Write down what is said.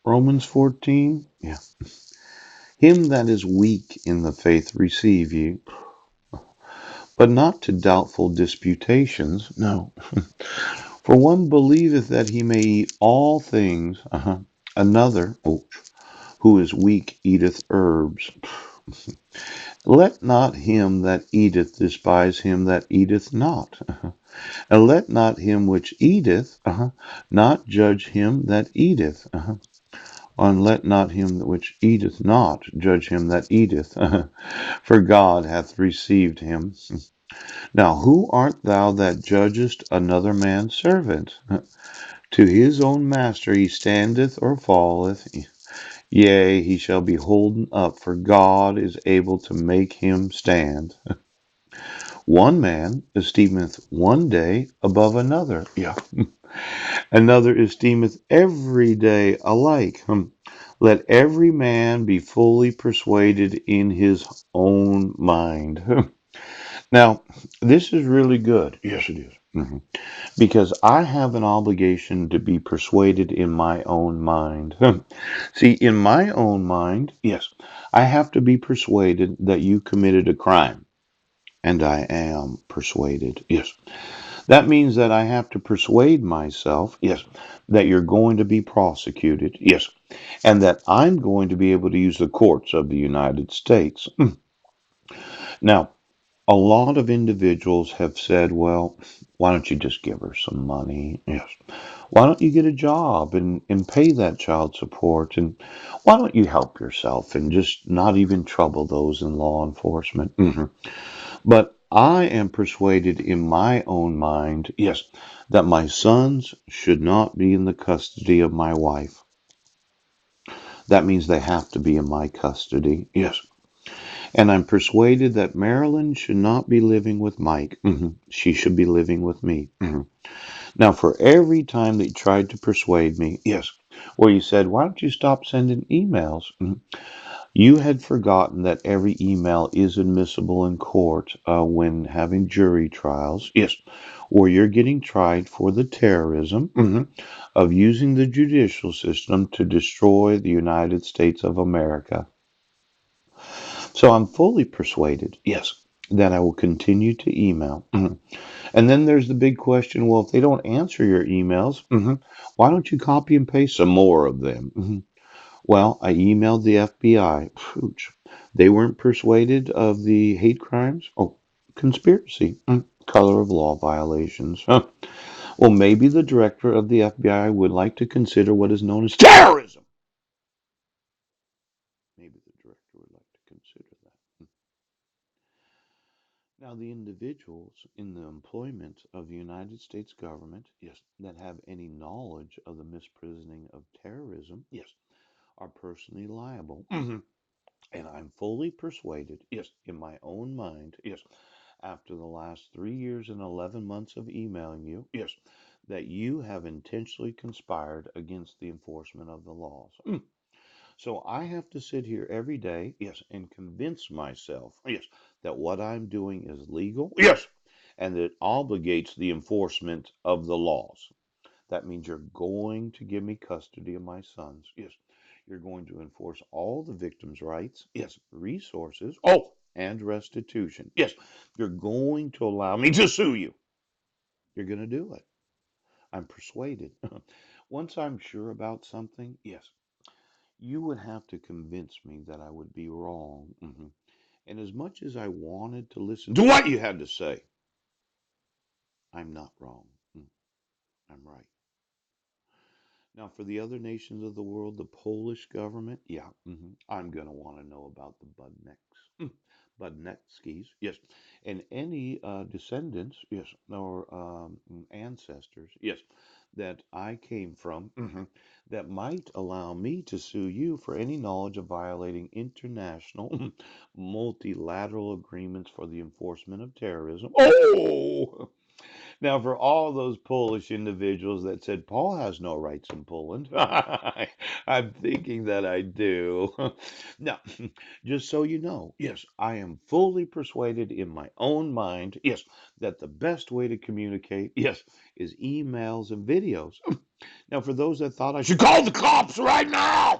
Romans 14. Yeah. Him that is weak in the faith receive ye, but not to doubtful disputations. No. For one believeth that he may eat all things. Another, who is weak, eateth herbs. Let not him that eateth despise him that eateth not. And let not him which eateth not judge him that eateth. And let not him which eateth not judge him that eateth, for God hath received him. Now who art thou that judgest another man's servant? To his own master he standeth or falleth. Yea, he shall be holden up, for God is able to make him stand. One man esteemeth one day above another. Yeah. Another esteemeth every day alike. Let every man be fully persuaded in his own mind. Now, this is really good. Yes, it is. Because I have an obligation to be persuaded in my own mind. See, in my own mind, yes, I have to be persuaded that you committed a crime. And I am persuaded. Yes. That means that I have to persuade myself, yes, that you're going to be prosecuted, yes, and that I'm going to be able to use the courts of the United States. Now, a lot of individuals have said, well, why don't you just give her some money? Yes. Why don't you get a job and pay that child support? And why don't you help yourself and just not even trouble those in law enforcement? But I am persuaded in my own mind, yes, that my sons should not be in the custody of my wife. That means they have to be in my custody, yes. And I'm persuaded that Marilyn should not be living with Mike. She should be living with me. Now, for every time that you tried to persuade me, yes, or you said, why don't you stop sending emails? You had forgotten that every email is admissible in court when having jury trials. Yes, or you're getting tried for the terrorism of using the judicial system to destroy the United States of America. So I'm fully persuaded, yes, that I will continue to email. And then there's the big question, well, if they don't answer your emails, why don't you copy and paste some more of them? Well, I emailed the FBI. Pooch. They weren't persuaded of the hate crimes. Oh, conspiracy. Color of law violations. Well, maybe the director of the FBI would like to consider what is known as terrorism. Maybe the director would like to consider that. Now, the individuals in the employment of the United States government, yes, that have any knowledge of the misprisioning of terrorism, yes, are personally liable. And I'm fully persuaded, yes, in my own mind, yes, after the last 3 years and 11 months of emailing you, yes, that you have intentionally conspired against the enforcement of the laws. So I have to sit here every day, yes, and convince myself, yes, that what I'm doing is legal, yes, and that it obligates the enforcement of the laws. That means you're going to give me custody of my sons. Yes. You're going to enforce all the victims' rights. Yes. Resources. Oh, and restitution. Yes. You're going to allow me to sue you. You're going to do it. I'm persuaded. Once I'm sure about something, yes, you would have to convince me that I would be wrong. And as much as I wanted to listen to what you had to say, I'm not wrong. I'm right. Now, for the other nations of the world, the Polish government, yeah, I'm going to want to know about the Budnetskis, yes, and any descendants, yes, or ancestors, yes, that I came from, that might allow me to sue you for any knowledge of violating international multilateral agreements for the enforcement of terrorism. Oh! Now, for all those Polish individuals that said Paul has no rights in Poland, I'm thinking that I do. Now, just so you know, yes, I am fully persuaded in my own mind, yes, that the best way to communicate, yes, is emails and videos. Now, for those that thought I should call the cops right now,